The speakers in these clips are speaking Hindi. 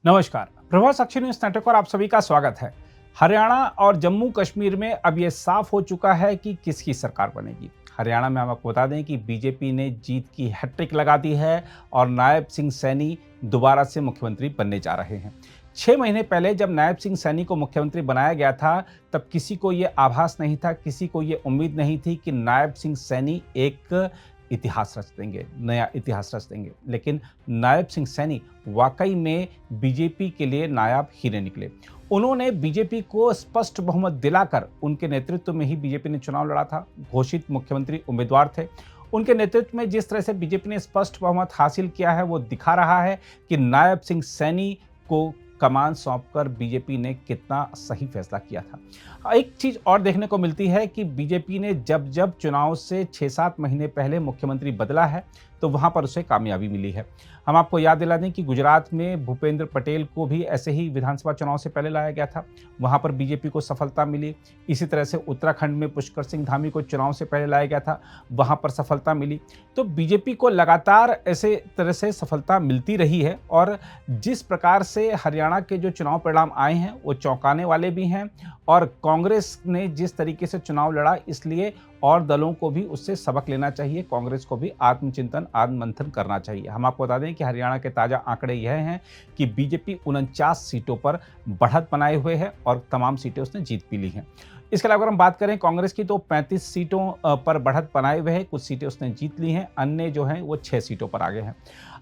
नमस्कार। प्रभात साक्षी न्यूज नेटवर्क पर आप सभी का स्वागत है। हरियाणा और जम्मू कश्मीर में अब ये साफ हो चुका है कि किसकी सरकार बनेगी। हरियाणा में हम आपको बता दें कि बीजेपी ने जीत की हैट्रिक लगा दी है और नायब सिंह सैनी दोबारा से मुख्यमंत्री बनने जा रहे हैं। 6 महीने पहले जब नायब सिंह सैनी को मुख्यमंत्री बनाया गया था, तब किसी को ये आभास नहीं था, किसी को ये उम्मीद नहीं थी कि नायब सिंह सैनी एक इतिहास रच देंगे, नया इतिहास रच देंगे। लेकिन नायब सिंह सैनी वाकई में बीजेपी के लिए नायाब हीरे निकले। उन्होंने बीजेपी को स्पष्ट बहुमत दिलाकर, उनके नेतृत्व में ही बीजेपी ने चुनाव लड़ा था, घोषित मुख्यमंत्री उम्मीदवार थे। उनके नेतृत्व में जिस तरह से बीजेपी ने स्पष्ट बहुमत हासिल किया है, वो दिखा रहा है कि नायब सिंह सैनी को कमान सौंपकर बीजेपी ने कितना सही फैसला किया था। एक चीज और देखने को मिलती है कि बीजेपी ने जब जब चुनाव से 6-7 महीने पहले मुख्यमंत्री बदला है, तो वहां पर उसे कामयाबी मिली है। हम आपको याद दिला दें कि गुजरात में भूपेंद्र पटेल को भी ऐसे ही विधानसभा चुनाव से पहले लाया गया था, वहां पर बीजेपी को सफलता मिली। इसी तरह से उत्तराखंड में पुष्कर सिंह धामी को चुनाव से पहले लाया गया था, वहां पर सफलता मिली। तो बीजेपी को लगातार ऐसे तरह से सफलता मिलती रही है और जिस प्रकार से हरियाणा के जो चुनाव परिणाम आए हैं, वो चौंकाने वाले भी हैं। और कांग्रेस ने जिस तरीके से चुनाव लड़ा, इसलिए और दलों को भी उससे सबक लेना चाहिए, कांग्रेस को भी आत्मचिंतन, आत्ममंथन करना चाहिए। हम आपको बता दें कि हरियाणा के ताजा आंकड़े यह हैं कि बीजेपी 49 सीटों पर बढ़त बनाए हुए है और तमाम सीटें उसने जीत भी ली हैं। इसके अलावा अगर हम बात करें कांग्रेस की, तो 35 सीटों पर बढ़त बनाए हुए है, कुछ सीटें उसने जीत ली हैं, अन्य जो हैं वो 6 सीटों पर आगे हैं।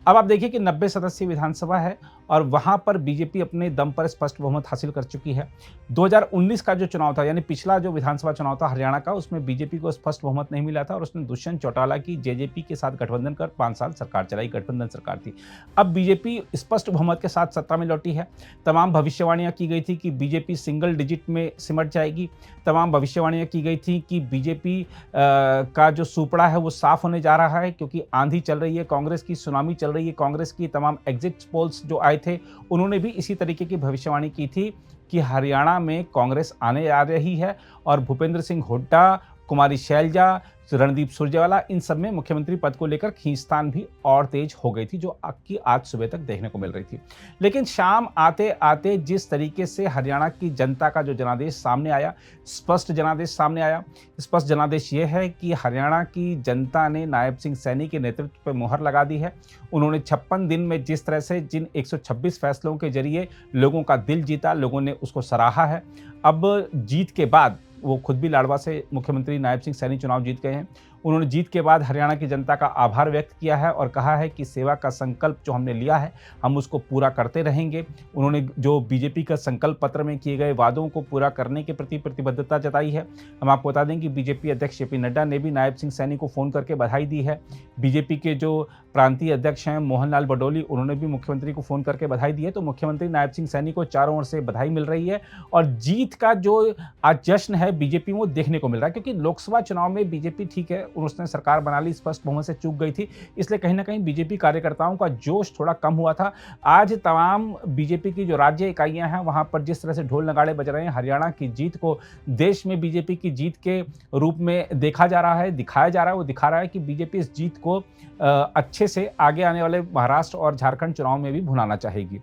अब आप देखिए कि 90 सदस्यीय विधानसभा है और वहां पर बीजेपी अपने दम पर स्पष्ट बहुमत हासिल कर चुकी है। 2019 का जो चुनाव था, यानी पिछला जो विधानसभा चुनाव था हरियाणा का, उसमें बीजेपी को स्पष्ट बहुमत नहीं मिला था और उसने दुष्यंत चौटाला की जेजेपी के साथ गठबंधन कर 5 साल सरकार चलाई, गठबंधन सरकार थी। अब बीजेपी स्पष्ट बहुमत के साथ सत्ता में लौटी है। तमाम भविष्यवाणियां की गई थी कि बीजेपी सिंगल डिजिट में सिमट जाएगी। तमाम भविष्यवाणियां की गई थी कि बीजेपी का जो सुपड़ा है वो साफ होने जा रहा है, क्योंकि आंधी चल रही है, कांग्रेस की सुनामी चल रही है। कांग्रेस की तमाम एग्जिट पोल्स जो आए थे, उन्होंने भी इसी तरीके की भविष्यवाणी की थी कि हरियाणा में कांग्रेस आने आ रही है और भूपेंद्र सिंह हुड्डा, कुमारी शैलजा, रणदीप सुरजेवाला, इन सब में मुख्यमंत्री पद को लेकर खींचतान भी और तेज हो गई थी, जो आज सुबह तक देखने को मिल रही थी। लेकिन शाम आते आते जिस तरीके से हरियाणा की जनता का जो जनादेश सामने आया, स्पष्ट जनादेश सामने आया, स्पष्ट जनादेश ये है कि हरियाणा की जनता ने नायब सिंह सैनी के नेतृत्व पर मुहर लगा दी है। उन्होंने 56 दिन में जिस तरह से जिन 126 फैसलों के जरिए लोगों का दिल जीता, लोगों ने उसको सराहा है। अब जीत के बाद वो खुद भी लाडवा से मुख्यमंत्री नायब सिंह सैनी चुनाव जीत गए हैं। उन्होंने जीत के बाद हरियाणा की जनता का आभार व्यक्त किया है और कहा है कि सेवा का संकल्प जो हमने लिया है, हम उसको पूरा करते रहेंगे। उन्होंने जो बीजेपी का संकल्प पत्र में किए गए वादों को पूरा करने के प्रति प्रतिबद्धता जताई है। हम आपको बता दें कि बीजेपी अध्यक्ष जेपी नड्डा ने भी नायब सिंह सैनी को फ़ोन करके बधाई दी है। बीजेपी के जो प्रांतीय अध्यक्ष हैं मोहन लाल बडोली, उन्होंने भी मुख्यमंत्री को फ़ोन करके बधाई दी है। तो मुख्यमंत्री नायब सिंह सैनी को चारों ओर से बधाई मिल रही है और जीत का जो आज जश्न है बीजेपी में, वो देखने को मिल रहा है। क्योंकि लोकसभा चुनाव में बीजेपी ठीक है, उसने सरकार बना ली, स्पष्ट बहुमत से चूक गई थी, इसलिए कहीं ना कहीं बीजेपी कार्यकर्ताओं का जोश थोड़ा कम हुआ था। आज तमाम बीजेपी की जो राज्य इकाइयां हैं, वहां पर जिस तरह से ढोल नगाड़े बज रहे हैं, हरियाणा की जीत को देश में बीजेपी की जीत के रूप में देखा जा रहा है, दिखाया जा रहा है। वो दिखा रहा है कि बीजेपी इस जीत को अच्छे से आगे आने वाले महाराष्ट्र और झारखंड चुनाव में भी भुनाना चाहेगी।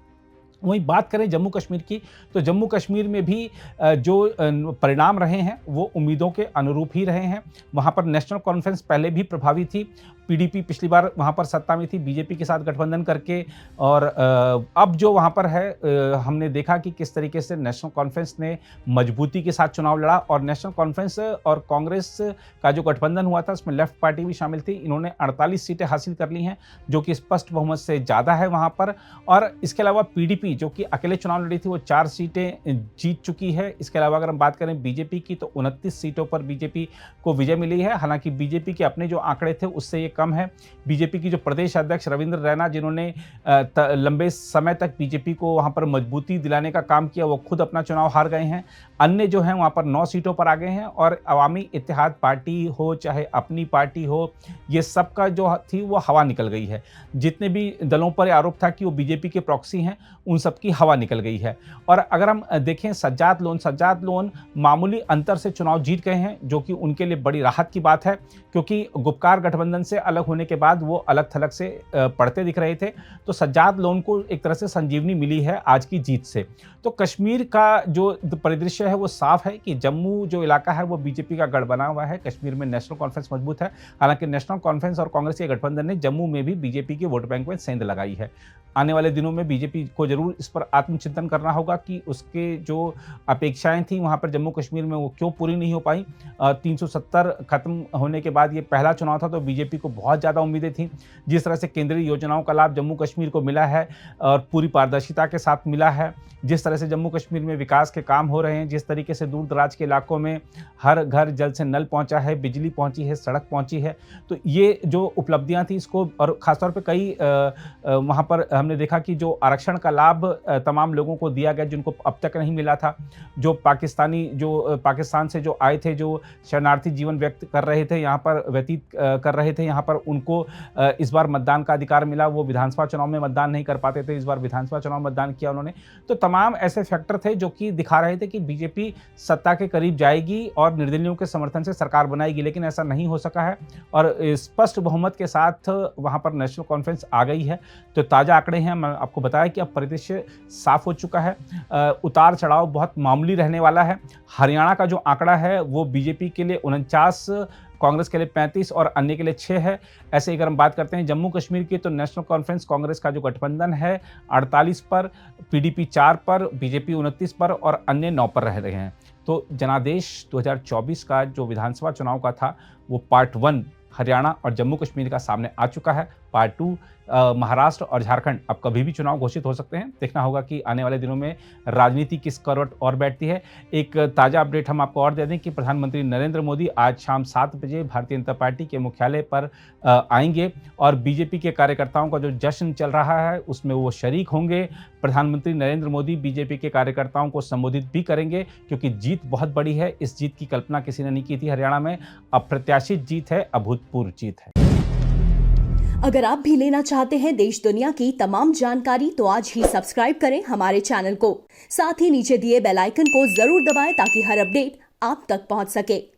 वहीं बात करें जम्मू कश्मीर की, तो जम्मू कश्मीर में भी जो परिणाम रहे हैं वो उम्मीदों के अनुरूप ही रहे हैं। वहाँ पर नेशनल कॉन्फ्रेंस पहले भी प्रभावी थी। पीडीपी पिछली बार वहाँ पर सत्ता में थी बीजेपी के साथ गठबंधन करके, और अब जो वहाँ पर है, हमने देखा कि किस तरीके से नेशनल कॉन्फ्रेंस ने मजबूती के साथ चुनाव लड़ा। और नेशनल कॉन्फ्रेंस और कांग्रेस का जो गठबंधन हुआ था, उसमें लेफ्ट पार्टी भी शामिल थी। इन्होंने 48 सीटें हासिल कर ली हैं, जो कि स्पष्ट बहुमत से ज़्यादा है वहाँ पर। और इसके अलावा पीडीपी जो कि अकेले चुनाव लड़ी थी, वो 4 सीटें जीत चुकी है। इसके अलावा अगर हम बात करें बीजेपी की, तो 29 सीटों पर बीजेपी को विजय मिली है। हालांकि बीजेपी के अपने जो आंकड़े थे उससे ये कम है। बीजेपी की जो प्रदेश अध्यक्ष रविंद्र रैना, जिन्होंने लंबे समय तक बीजेपी को वहां पर मजबूती दिलाने का काम किया, वो खुद अपना चुनाव हार गए हैं। अन्य जो हैं वहाँ पर 9 सीटों पर आ गए हैं और अवामी इत्तेहाद पार्टी हो चाहे अपनी पार्टी हो, ये सबका जो थी वो हवा निकल गई है। जितने भी दलों पर आरोप था कि वो बीजेपी के प्रॉक्सी हैं, उन सबकी हवा निकल गई है। और अगर हम देखें सज्जाद लोन मामूली अंतर से चुनाव जीत गए हैं, जो कि उनके लिए बड़ी राहत की बात है, क्योंकि गुपकार गठबंधन से अलग होने के बाद वो अलग-थलग से पड़ते दिख रहे थे। तो सज्जाद लोन को एक तरह से संजीवनी मिली है आज की जीत से। तो कश्मीर का जो परिदृश्य है वो साफ है कि जम्मू जो इलाका है वो बीजेपी का गढ़ बना हुआ है। कश्मीर में नेशनल कॉन्फ्रेंस मजबूत है। हालांकि नेशनल कॉन्फ्रेंस और कांग्रेस के गठबंधन ने जम्मू में भी बीजेपी के वोट बैंक में सेंध लगाई है। आने वाले दिनों में बीजेपी को जरूर इस पर आत्मचिंतन करना होगा कि उसके जो अपेक्षाएं थी वहां पर जम्मू कश्मीर में वो क्यों पूरी नहीं हो पाई। 370 खत्म होने के बाद ये पहला चुनाव था, तो बीजेपी को बहुत ज़्यादा उम्मीदें थी। जिस तरह से केंद्रीय योजनाओं का लाभ जम्मू कश्मीर को मिला है और पूरी पारदर्शिता के साथ मिला है, जिस तरह से जम्मू कश्मीर में विकास के काम हो रहे हैं, जिस तरीके से दूर दराज के इलाकों में हर घर जल से नल पहुंचा है, बिजली पहुंची है, सड़क पहुंची है, तो ये जो उपलब्धियां थी इसको, और खासतौर पे कई वहां पर हमने देखा कि जो आरक्षण का लाभ तमाम लोगों को दिया गया जिनको अब तक नहीं मिला था। जो पाकिस्तान से जो आए थे, जो शरणार्थी जीवन व्यक्त कर रहे थे, यहाँ पर व्यतीत कर रहे थे, यहाँ पर उनको इस बार मतदान का अधिकार मिला। वो विधानसभा चुनाव में मतदान नहीं कर पाते थे, इस बार विधानसभा चुनाव मतदान किया उन्होंने। तो तमाम ऐसे फैक्टर थे जो कि दिखा रहे थे कि बीजेपी सत्ता के करीब जाएगी और निर्दलीयों के समर्थन से सरकार बनाएगी, लेकिन ऐसा नहीं हो सका है और स्पष्ट बहुमत के साथ वहां पर नेशनल कॉन्फ्रेंस आ गई है। तो ताजा आंकड़े हैं, मैं आपको बताया कि अब परिदृश्य साफ हो चुका है। उतार चढ़ाव बहुत मामूली रहने वाला है। हरियाणा का जो आंकड़ा है वो बीजेपी के लिए 49, कांग्रेस के लिए 35 और अन्य के लिए 6 है। ऐसे अगर हम बात करते हैं जम्मू कश्मीर की, तो नेशनल कॉन्फ्रेंस कांग्रेस का जो गठबंधन है 48 पर, पीडीपी 4 पर, बीजेपी 29 पर और अन्य 9 पर रह रहे हैं। तो जनादेश 2024 का जो विधानसभा चुनाव का था वो पार्ट 1 हरियाणा और जम्मू कश्मीर का सामने आ चुका है। पार्ट 2 महाराष्ट्र और झारखंड, अब कभी भी चुनाव घोषित हो सकते हैं। देखना होगा कि आने वाले दिनों में राजनीति किस करवट और बैठती है। एक ताज़ा अपडेट हम आपको और दे दें कि प्रधानमंत्री नरेंद्र मोदी आज शाम 7 बजे भारतीय जनता पार्टी के मुख्यालय पर आएंगे और बीजेपी के कार्यकर्ताओं का जो जश्न चल रहा है उसमें वो शरीक होंगे। प्रधानमंत्री नरेंद्र मोदी बीजेपी के कार्यकर्ताओं को संबोधित भी करेंगे, क्योंकि जीत बहुत बड़ी है। इस जीत की कल्पना किसी ने नहीं की थी हरियाणा में। अप्रत्याशित जीत है, अभूतपूर्व जीत है। अगर आप भी लेना चाहते हैं देश दुनिया की तमाम जानकारी, तो आज ही सब्सक्राइब करें हमारे चैनल को। साथ ही नीचे दिए बेल आइकन को जरूर दबाएं ताकि हर अपडेट आप तक पहुंच सके।